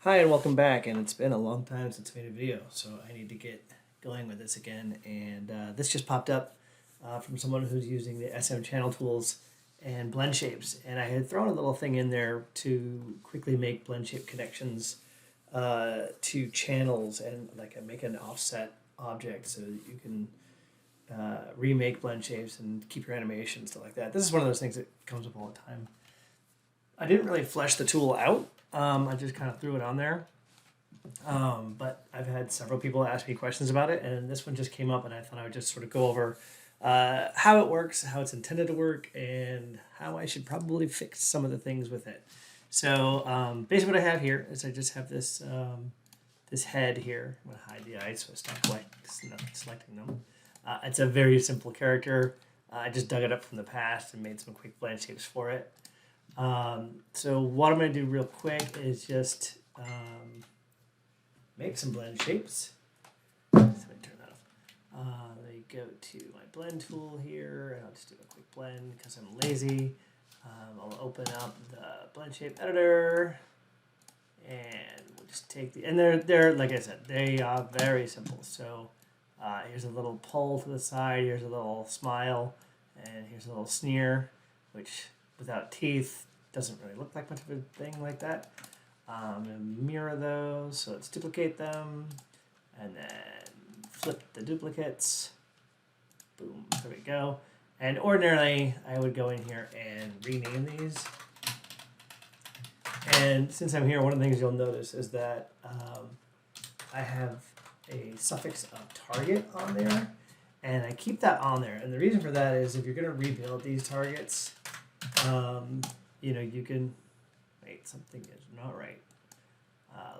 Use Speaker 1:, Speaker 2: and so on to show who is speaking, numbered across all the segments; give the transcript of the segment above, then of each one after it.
Speaker 1: Hi and welcome back, and it's been a long time since I made a video, so I need to get going with this again, and this just popped up from someone who's using the SM channel tools and blendShapes, and I had thrown a little thing in there to quickly make blendShape connections to channels and make an offset object so that you can remake blendShapes and keep your animation, stuff like that. This is one of those things that comes up all the time. I didn't really flesh the tool out. I just kind of threw it on there. But I've had several people ask me questions about it, and this one just came up, and I thought I would just sort of go over how it works, how it's intended to work, and how I should probably fix some of the things with it. So basically what I have here is I just have this this head here. I'm going to hide the eyes so it's not selecting them. It's a very simple character. I just dug it up from the past and made some quick blendShapes for it. So what I'm going to do real quick is just make some blendShapes. So let me turn that off. Let me go to my blend tool here, and I'll just do a quick blend because I'm lazy. I'll open up the blendShape editor, and we'll just take the, and they're like I said, they are very simple. So here's a little pull to the side, here's a little smile, and here's a little sneer, which without teeth doesn't really look like much of a thing like that. And mirror those, so let's duplicate them, and then flip the duplicates. Boom, there we go. And ordinarily, I would go in here and rename these. And since I'm here, one of the things you'll notice is that I have a suffix of target on there, and I keep that on there. And the reason for that is if you're going to rebuild these targets, you know, you can, wait, something is not right.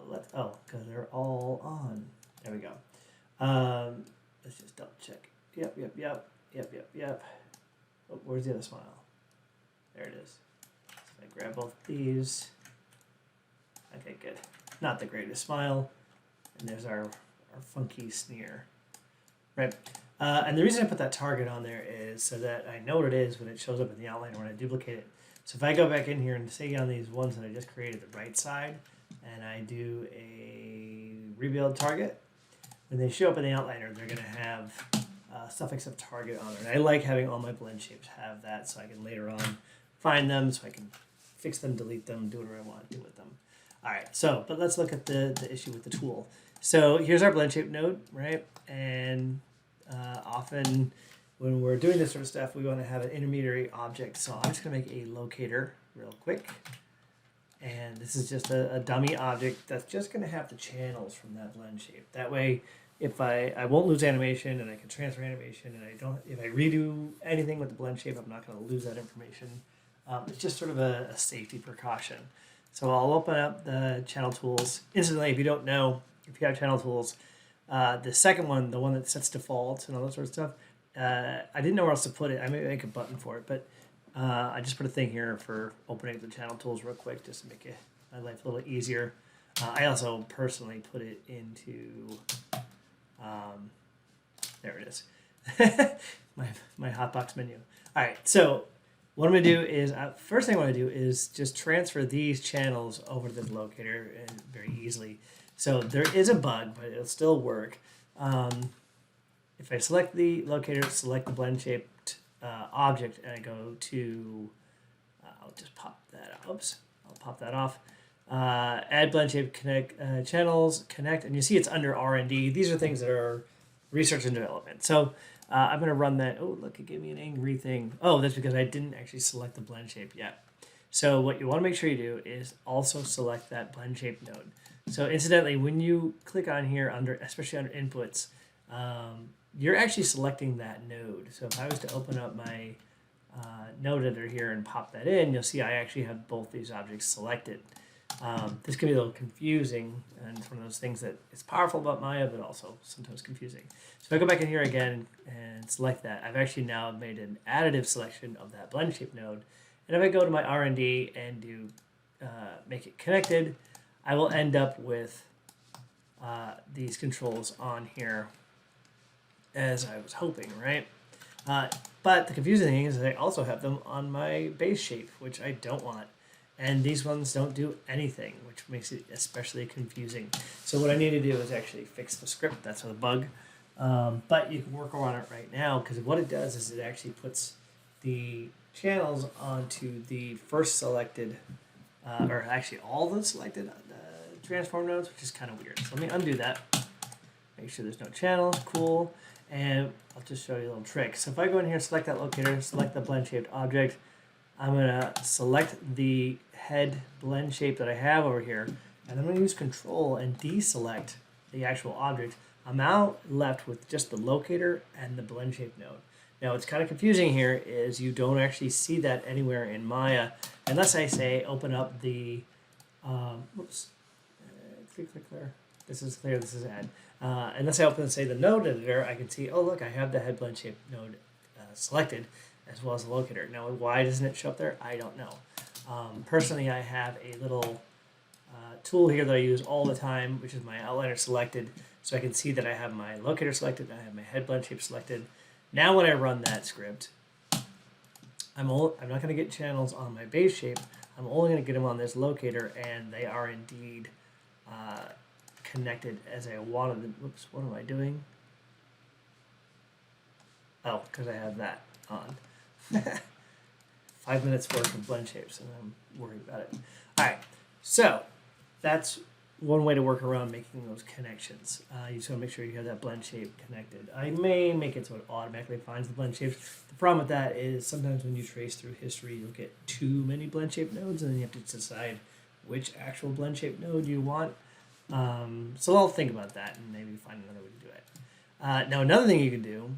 Speaker 1: Because they're all on. There we go. Let's just double check. Yep. Oh, where's the other smile? There it is. So I grab both these. Okay, good. Not the greatest smile. And there's our funky sneer. Right. And the reason I put that target on there is so that I know what it is when it shows up in the outline or when I duplicate it. So if I go back in here and say on these ones that I just created the right side, and I do a rebuild target, when they show up in the outliner, they're going to have a suffix of target on there. And I like having all my blendShapes have that so I can later on find them, so I can fix them, delete them, do whatever I want to do with them. All right, so, but let's look at the issue with the tool. So here's our blendShape node, right? And often when we're doing this sort of stuff, we want to have an intermediary object. So I'm just going to make a locator real quick. And this is just a dummy object that's just going to have the channels from that blendShape. That way, if I won't lose animation, and I can transfer animation, and if I redo anything with the blendShape, I'm not going to lose that information. It's just sort of a safety precaution. So I'll open up the channel tools. Instantly, if you don't know, if you have channel tools, the second one, the one that sets defaults and all that sort of stuff, I didn't know where else to put it. I may make a button for it, but I just put a thing here for opening the channel tools real quick just to make my life a little easier. I also personally put it into, there it is, my hotbox menu. All right, so what I'm going to do is, first thing I want to do is just transfer these channels over to the locator very easily. So there is a bug, but it'll still work. If I select the locator, select the blend-shaped object, and I go to, I'll just pop that, oops, I'll pop that off. Add blend-shape connect channels, connect, and you see it's under R&D. These are things that are research and development. So I'm going to run that. Oh, look, it gave me an angry thing. Oh, that's because I didn't actually select the blend-shape yet. So what you want to make sure you do is also select that blend-shape node. So incidentally, when you click on here, especially under inputs, you're actually selecting that node. So if I was to open up my node editor here and pop that in, you'll see I actually have both these objects selected. This can be a little confusing, and it's one of those things that is powerful about Maya, but also sometimes confusing. So if I go back in here again and select that, I've actually now made an additive selection of that blend-shape node. And if I go to my R&D and do make it connected, I will end up with these controls on here as I was hoping, right? But the confusing thing is that I also have them on my base shape, which I don't want. and these ones don't do anything, which makes it especially confusing. So what I need to do is actually fix the script. That's a bug. But you can work on it right now, because what it does is it actually puts the channels onto the first selected, or actually all the selected transform nodes, which is kind of weird. So let me undo that. Make sure there's no channels. Cool. And I'll just show you a little trick. So if I go in here, select that locator, select the blend shaped object, I'm going to select the head blend shape that I have over here, and I'm going to use Control and deselect the actual object. I'm now left with just the locator and the blend shape node. Now what's kind of confusing here is you don't actually see that anywhere in Maya unless I say open up the, clear. This is clear, this is add. Unless I open, say, the node editor, I can see, oh look, I have the head blend shape node selected as well as the locator. Now why doesn't it show up there? I don't know. Personally, I have a little tool here that I use all the time, which is my outliner selected, so I can see that I have my locator selected, and I have my head blend shape selected. Now when I run that script, I'm not going to get channels on my base shape. I'm only going to get them on this locator, and they are indeed connected as I wanted them. Whoops, what am I doing? Oh, because I have that on. 5 minutes worth of blend shapes, and I'm worried about it. All right, so that's one way to work around making those connections. You just want to make sure you have that blend shape connected. I may make it so it automatically finds the blend shapes. The problem with that is sometimes when you trace through history, you'll get too many blend shape nodes, and then you have to decide which actual blend shape node you want. So I'll think about that and maybe find another way to do it. Now another thing you can do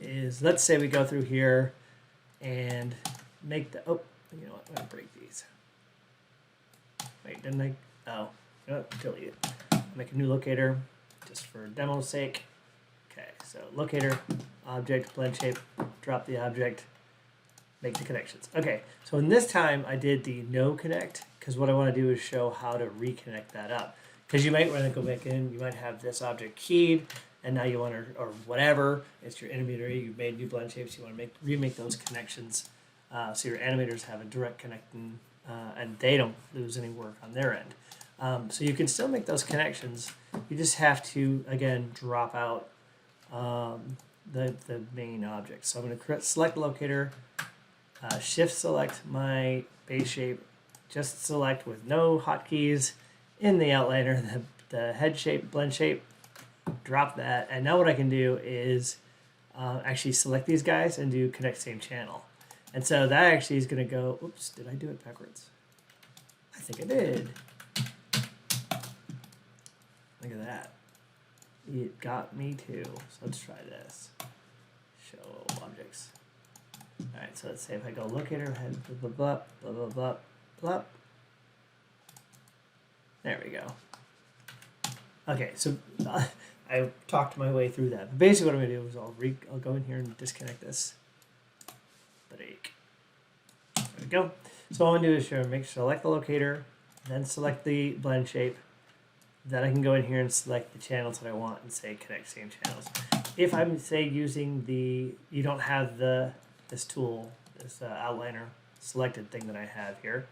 Speaker 1: is, let's say we go through here and make the, oh, you know what, I'm going to break these. Wait, didn't I? Oh, you know what, delete it. Make a new locator just for demo's sake. Okay, so locator, object, blend shape, drop the object, make the connections. Okay, so in this time I did the no connect, because what I want to do is show how to reconnect that up. Because you might want to go back in, you might have this object keyed, and now you want to, or whatever, it's your intermediary, you've made new blend shapes, you want to remake those connections so your animators have a direct connecting, and they don't lose any work on their end. So you can still make those connections, you just have to, again, drop out the main object. So I'm going to select locator, shift select my base shape, just select with no hotkeys in the outliner the head shape, blend shape, drop that, and now what I can do is actually select these guys and do connect same channel. And so that actually is going to go, oops, did I do it backwards? I think I did. Look at that. It got me too. So let's try this. Show objects. All right, so let's say if I go locator, head, blah, blah, blah, blah, blah, blah. There we go. Okay, so I talked my way through that. But basically what I'm going to do is I'll go in here and disconnect this. Break. There we go. So all I'm going to do is select the locator, then select the blend shape. Then I can go in here and select the channels that I want and say connect same channels. If I'm, say, using you don't have this tool, this outliner selected thing that I have here,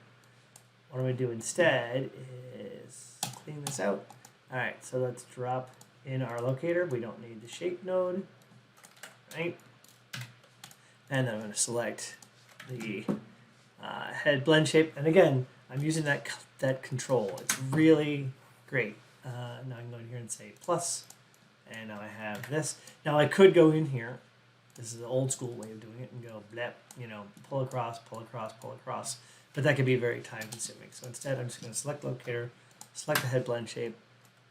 Speaker 1: what I'm going to do instead is clean this out. All right, so let's drop in our locator. We don't need the shape node, right? And then I'm going to select the head blend shape. And again, I'm using that control. It's really great. Now I can go in here and say plus, and now I have this. Now I could go in here. This is the old school way of doing it, and go blep, pull across, pull across, pull across. But that could be very time consuming. So instead, I'm just going to select locator, select the head blend shape,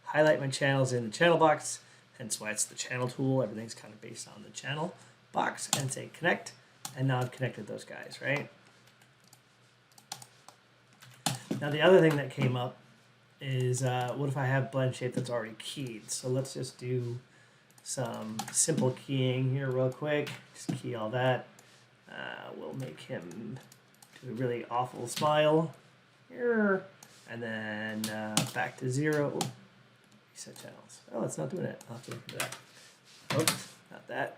Speaker 1: highlight my channels in the channel box, hence why it's the channel tool. Everything's kind of based on the channel box, and say connect. And now I've connected those guys, right? Now the other thing that came up is what if I have blend shape that's already keyed? So let's just do some simple keying here real quick. Just key all that. We'll make him do a really awful smile here, and then back to 0. Ooh, reset channels. Oh, it's not doing it. I'll have to look at that. Oops, not that.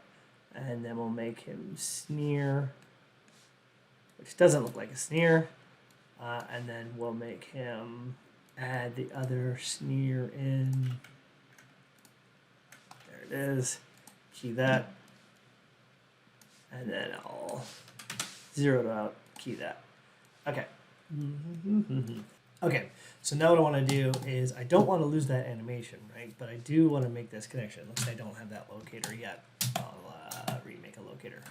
Speaker 1: And then we'll make him sneer. which doesn't look like a sneer. And then we'll make him add the other sneer in. There it is. Key that. And then I'll zero it out, key that. Okay. Okay, so now what I want to do is I don't want to lose that animation, right? But I do want to make this connection. Looks like I don't have that locator yet. I'll remake a locator.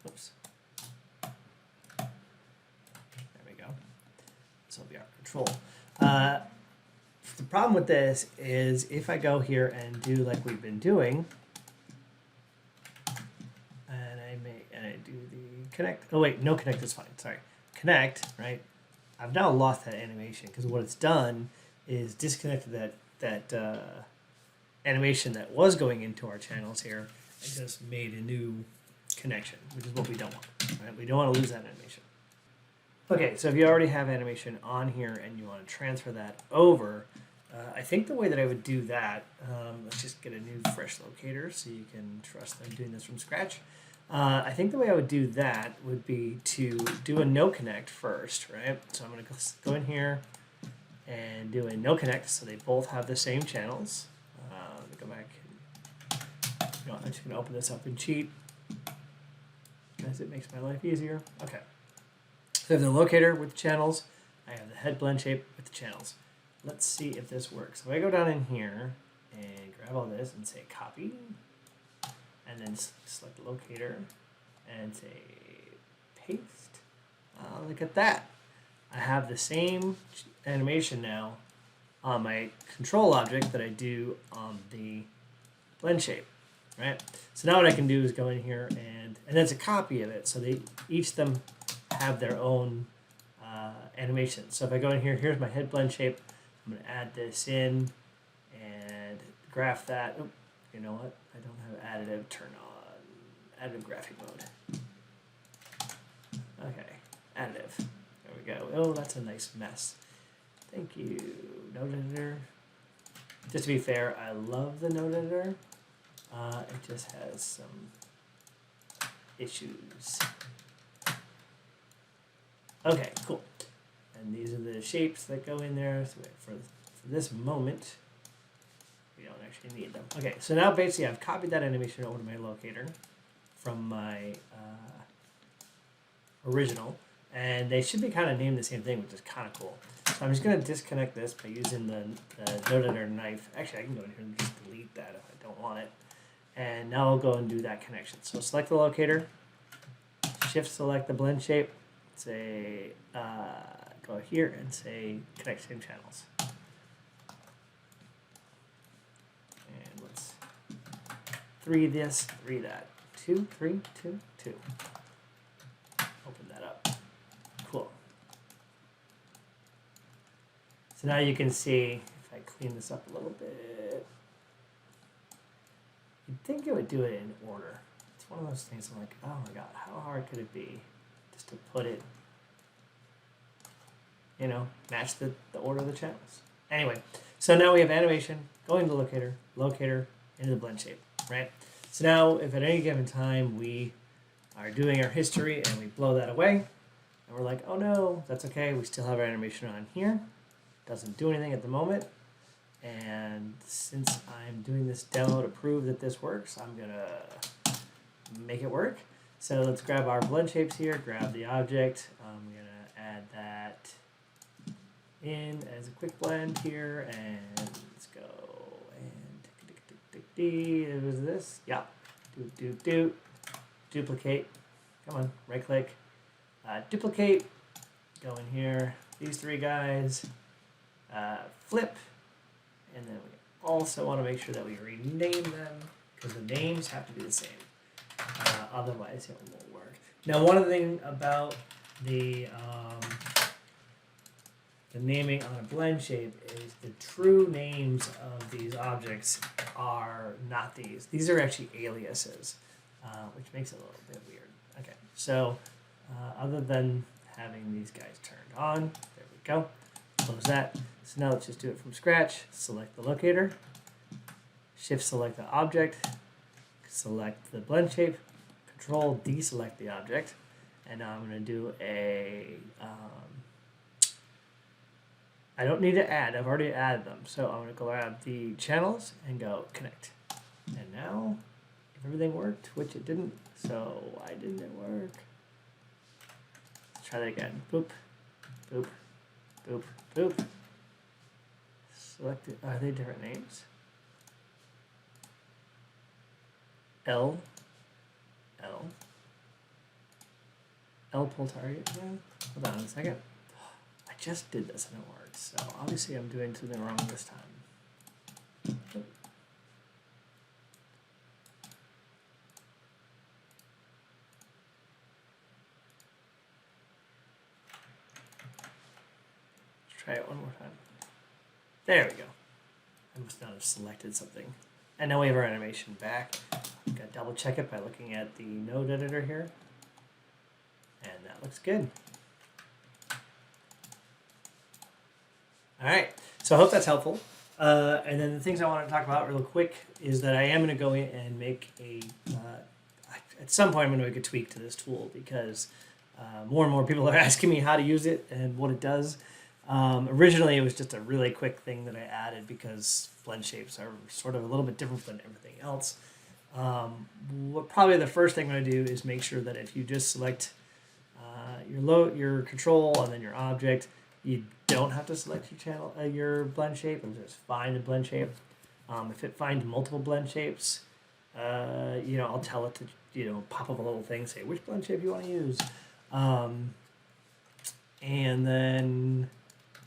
Speaker 1: Oops. There we go. This will be our control. The problem with this is if I go here and do like we've been doing, and I do the connect. Oh wait, no connect is fine. Sorry, connect. Right. I've now lost that animation because what it's done is disconnected that animation that was going into our channels here and just made a new connection, which is what we don't want. Right? We don't want to lose that animation. Okay, so if you already have animation on here and you want to transfer that over, I think the way that I would do that, let's just get a new fresh locator so you can trust that I'm doing this from scratch. I think the way I would do that would be to do a no connect first, right? So I'm going to go in here and do a no connect so they both have the same channels. Let me go back. I'm just going to open this up and cheat as it makes my life easier. Okay. So I have the locator with the channels. I have the head blend shape with the channels. Let's see if this works. So if I go down in here and grab all this and say copy, and then select the locator and say paste. Look at that. I have the same animation now on my control object that I do on the blend shape, right? So now what I can do is go in here and that's a copy of it. So they each of them have their own animation. So if I go in here, here's my head blend shape. I'm going to add this in and graph that. Oh, you know what? I don't have additive. Turn on additive graphic mode. Okay, additive. There we go. Oh, that's a nice mess. Thank you, node editor. Just to be fair, I love the node editor. It just has some issues. Okay, cool. And these are the shapes that go in there. So for this moment, we don't actually need them. Okay, so now basically I've copied that animation over to my locator from my original, and they should be kind of named the same thing, which is kind of cool. So I'm just going to disconnect this by using the node editor knife. Actually, I can go in here and just delete that if I don't want it. And now I'll go and do that connection. So select the locator, shift select the blend shape, say go here and say connect same channels. And let's 3 this, 3 that. 2, 3, 2, 2. Open that up. Cool. So now you can see, if I clean this up a little bit, you'd think it would do it in order. It's one of those things I'm like, oh my god, how hard could it be just to put it, you know, match the order of the channels. Anyway, so now we have animation, going to locator, locator, into the blend shape, right? So now if at any given time we are doing our history and we blow that away, and we're like, oh no, that's okay, we still have our animation on here. Doesn't do anything at the moment. And since I'm doing this demo to prove that this works, I'm gonna make it work. So let's grab our blend shapes here, grab the object. I'm gonna add that in as a quick blend here, and let's go and it was this. Yeah. Duplicate. Come on, right click. Duplicate. Go in here. These 3 guys. Flip. And then we also want to make sure that we rename them because the names have to be the same. Otherwise, it won't work. Now, one of the things about the naming on a blend shape is the true names of these objects are not these. These are actually aliases, which makes it a little bit weird. Okay, so other than having these guys turned on, there we go. Close that. So now let's just do it from scratch. Select the locator, shift select the object, select the blend shape, control deselect the object, And now I'm going to do I don't need to add. I've already added them. So I'm going to grab the channels and go connect. And now, if everything worked, which it didn't, so why didn't it work? Let's try that again. Boop, boop, boop, boop. Select it. Are they different names? L pull target again. Hold on a second. I just did this and it worked, so obviously I'm doing something wrong this time. Let's try it one more time. There we go. I must not have selected something. And now we have our animation back. We've got to double check it by looking at the node editor here. And that looks good. All right, so I hope that's helpful. And then the things I want to talk about real quick is that I am going to go in and make at some point I'm going to make a tweak to this tool because more and more people are asking me how to use it and what it does. Originally, it was just a really quick thing that I added because blendShapes are sort of a little bit different than everything else. Probably the first thing I'm going to do is make sure that if you just select your control and then your object, you don't have to select your blend shape and just find a blend shape. If it finds multiple blend shapes, I'll tell it to pop up a little thing, say which blend shape you want to use, and then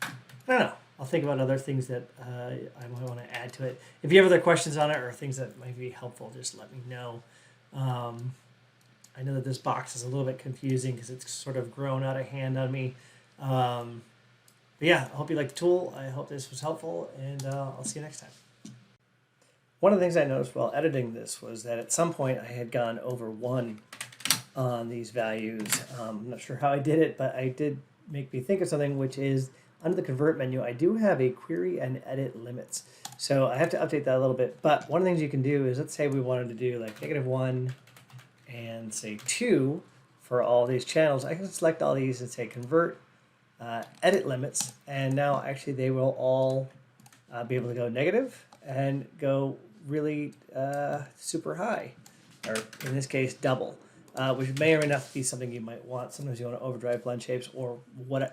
Speaker 1: I don't know. I'll think about other things that I might want to add to it. If you have other questions on it or things that might be helpful, just let me know. I know that this box is a little bit confusing because it's sort of grown out of hand on me. But yeah, I hope you liked the tool. I hope this was helpful, and I'll see you next time. One of the things I noticed while editing this was that at some point I had gone over 1 on these values. I'm not sure how I did it, but I did make me think of something, which is under the convert menu, I do have a query and edit limits. So I have to update that a little bit. But one of the things you can do is, let's say we wanted to do like -1 and say 2 for all these channels. I can select all these and say convert, edit limits, and now actually they will all be able to go negative and go really super high, or in this case double, which may or may not be something you might want. Sometimes you want to overdrive blend shapes or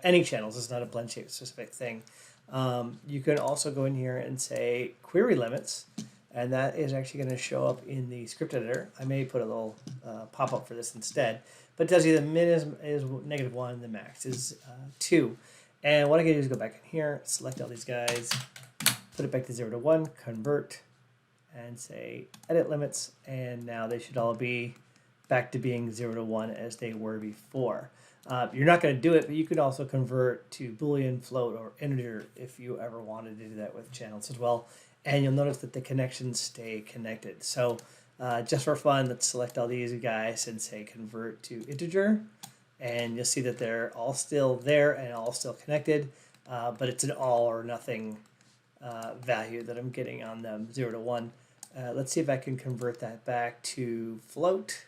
Speaker 1: any channels. It's not a blend shape specific thing. You can also go in here and say query limits, and that is actually going to show up in the script editor. I may put a little pop-up for this instead, but it tells you the min is -1, the max is 2. And what I can do is go back in here, select all these guys, put it back to 0 to 1, convert, and say edit limits, and now they should all be back to being 0 to 1 as they were before. You're not going to do it, but you could also convert to Boolean, float, or integer if you ever wanted to do that with channels as well. And you'll notice that the connections stay connected. So just for fun, let's select all these guys and say convert to integer. And you'll see that they're all still there and all still connected, but it's an all or nothing value that I'm getting on them, 0 to 1. Let's see if I can convert that back to float.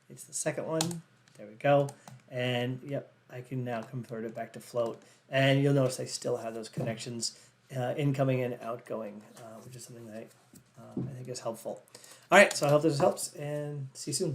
Speaker 1: It's the second one. There we go. And yep, I can now convert it back to float. And you'll notice I still have those connections incoming and outgoing, which is something that I think is helpful. All right, so I hope this helps, and see you soon.